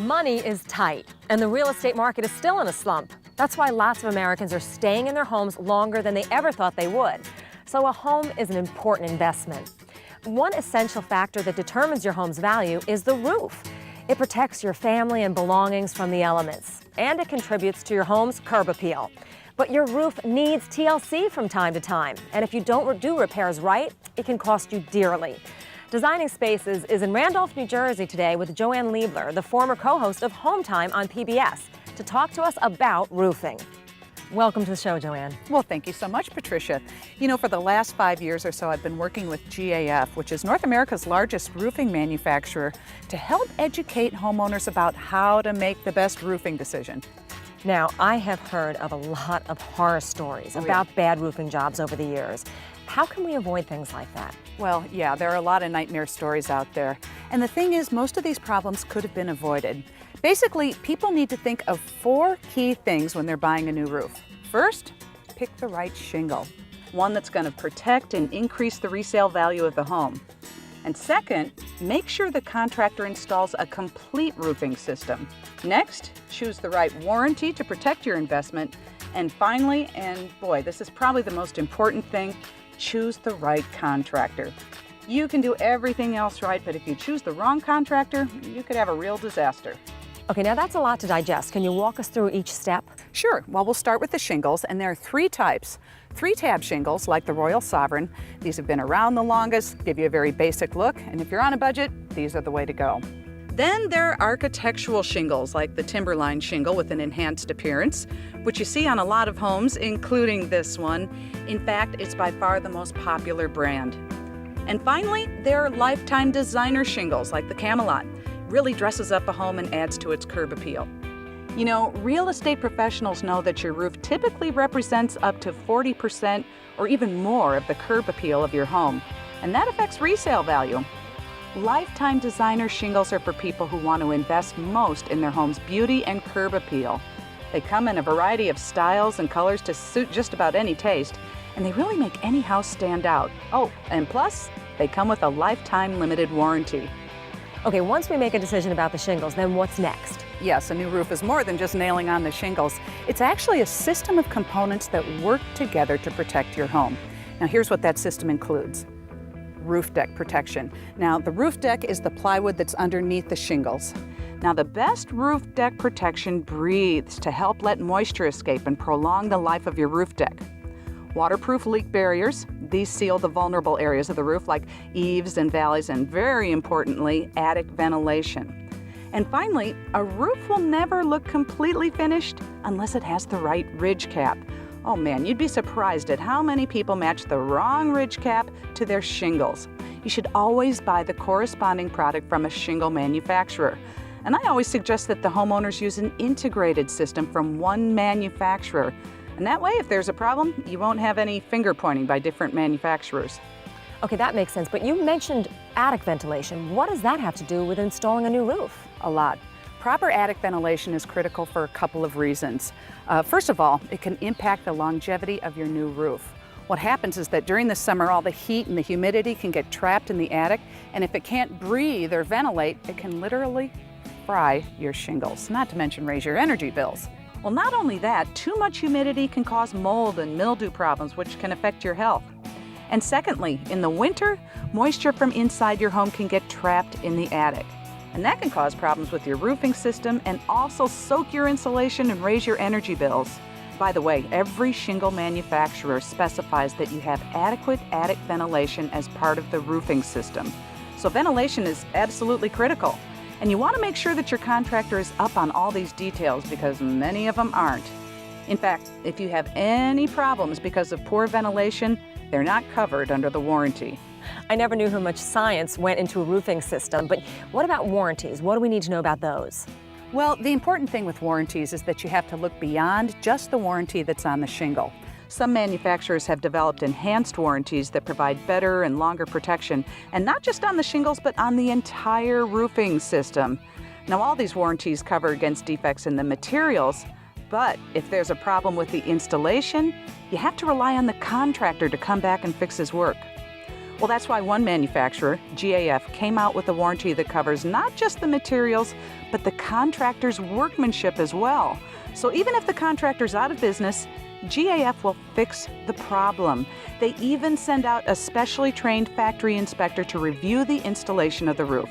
Money is tight, and the real estate market is still in a slump. That's why lots of Americans are staying in their homes longer than they ever thought they would. So a home is an important investment. One essential factor that determines your home's value is the roof. It protects your family and belongings from the elements, and it contributes to your home's curb appeal. But your roof needs TLC from time to time, and if you don't do repairs right, it can cost you dearly. Designing Spaces is in Randolph, New Jersey today with Joanne Liebler, the former co-host of Home Time on PBS, to talk to us about roofing. Welcome to the show, Joanne. Well, thank you so much, Patricia. You know, for the last 5 years or so, I've been working with GAF, which is North America's largest roofing manufacturer, to help educate homeowners about how to make the best roofing decision. Now, I have heard of a lot of horror stories about bad roofing jobs over the years. How can we avoid things like that? Well, yeah, there are a lot of nightmare stories out there. And the thing is, most of these problems could have been avoided. Basically, people need to think of 4 key things when they're buying a new roof. First, pick the right shingle, one that's going to protect and increase the resale value of the home. And second, make sure the contractor installs a complete roofing system. Next, choose the right warranty to protect your investment. And finally, and boy, this is probably the most important thing, choose the right contractor. You can do everything else right, but if you choose the wrong contractor, you could have a real disaster. Okay, now that's a lot to digest. Can you walk us through each step? Sure. Well, we'll start with the shingles, and there are 3 types. 3-tab shingles, like the Royal Sovereign. These have been around the longest, give you a very basic look, and if you're on a budget, these are the way to go. Then there are architectural shingles, like the Timberline shingle with an enhanced appearance, which you see on a lot of homes, including this one. In fact, it's by far the most popular brand. And finally, there are lifetime designer shingles, like the Camelot. Really dresses up a home and adds to its curb appeal. You know, real estate professionals know that your roof typically represents up to 40% or even more of the curb appeal of your home, and that affects resale value. Lifetime designer shingles are for people who want to invest most in their home's beauty and curb appeal. They come in a variety of styles and colors to suit just about any taste, and they really make any house stand out. Oh, and plus, they come with a lifetime limited warranty. Okay, once we make a decision about the shingles, then what's next? Yes, a new roof is more than just nailing on the shingles. It's actually a system of components that work together to protect your home. Now, here's what that system includes. Roof deck protection. Now, the roof deck is the plywood that's underneath the shingles. Now, the best roof deck protection breathes to help let moisture escape and prolong the life of your roof deck. Waterproof leak barriers. These seal the vulnerable areas of the roof like eaves and valleys, and very importantly, attic ventilation. And finally, a roof will never look completely finished unless it has the right ridge cap. Oh man, you'd be surprised at how many people match the wrong ridge cap to their shingles. You should always buy the corresponding product from a shingle manufacturer. And I always suggest that the homeowners use an integrated system from one manufacturer. And that way, if there's a problem, you won't have any finger pointing by different manufacturers. Okay, that makes sense, but you mentioned attic ventilation. What does that have to do with installing a new roof? A lot. Proper attic ventilation is critical for a couple of reasons. First of all, it can impact the longevity of your new roof. What happens is that during the summer, all the heat and the humidity can get trapped in the attic, and if it can't breathe or ventilate, it can literally fry your shingles, not to mention raise your energy bills. Well, not only that, too much humidity can cause mold and mildew problems, which can affect your health. And secondly, in the winter, moisture from inside your home can get trapped in the attic. And that can cause problems with your roofing system and also soak your insulation and raise your energy bills. By the way, every shingle manufacturer specifies that you have adequate attic ventilation as part of the roofing system. So ventilation is absolutely critical. And you want to make sure that your contractor is up on all these details because many of them aren't. In fact, if you have any problems because of poor ventilation, they're not covered under the warranty. I never knew how much science went into a roofing system, but what about warranties? What do we need to know about those? Well, the important thing with warranties is that you have to look beyond just the warranty that's on the shingle. Some manufacturers have developed enhanced warranties that provide better and longer protection, and not just on the shingles, but on the entire roofing system. Now, all these warranties cover against defects in the materials, but if there's a problem with the installation, you have to rely on the contractor to come back and fix his work. Well, that's why one manufacturer, GAF, came out with a warranty that covers not just the materials, but the contractor's workmanship as well. So even if the contractor's out of business, GAF will fix the problem. They even send out a specially trained factory inspector to review the installation of the roof.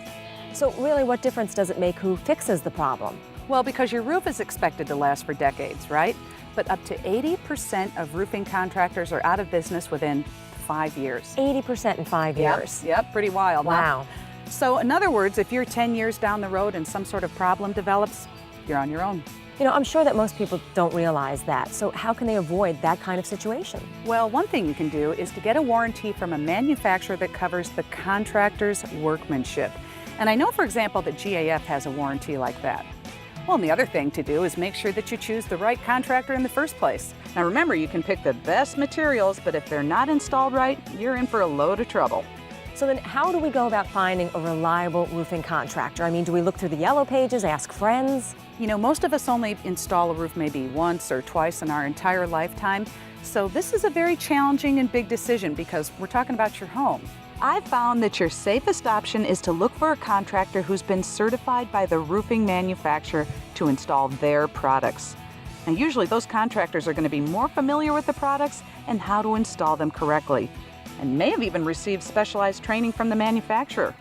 So really, what difference does it make who fixes the problem? Well, because your roof is expected to last for decades, right? But up to 80% of roofing contractors are out of business within 5 years. 80% in 5 years. Yep, pretty wild. Wow. Huh? So in other words, if you're 10 years down the road and some sort of problem develops, you're on your own. You know, I'm sure that most people don't realize that. So how can they avoid that kind of situation? Well, one thing you can do is to get a warranty from a manufacturer that covers the contractor's workmanship. And I know, for example, that GAF has a warranty like that. Well, and the other thing to do is make sure that you choose the right contractor in the first place. Now remember, you can pick the best materials, but if they're not installed right, you're in for a load of trouble. So then how do we go about finding a reliable roofing contractor? I mean, do we look through the yellow pages, ask friends? You know, most of us only install a roof maybe once or twice in our entire lifetime. So this is a very challenging and big decision because we're talking about your home. I've found that your safest option is to look for a contractor who's been certified by the roofing manufacturer to install their products. And usually those contractors are going to be more familiar with the products and how to install them correctly, and may have even received specialized training from the manufacturer.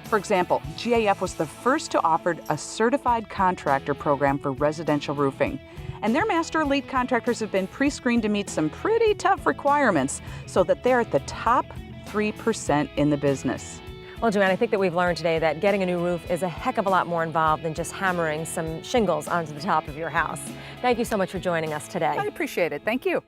For example, GAF was the first to offer a certified contractor program for residential roofing. And their master elite contractors have been pre-screened to meet some pretty tough requirements so that they're at the top 3% in the business. Well, Joanne, I think that we've learned today that getting a new roof is a heck of a lot more involved than just hammering some shingles onto the top of your house. Thank you so much for joining us today. I appreciate it. Thank you.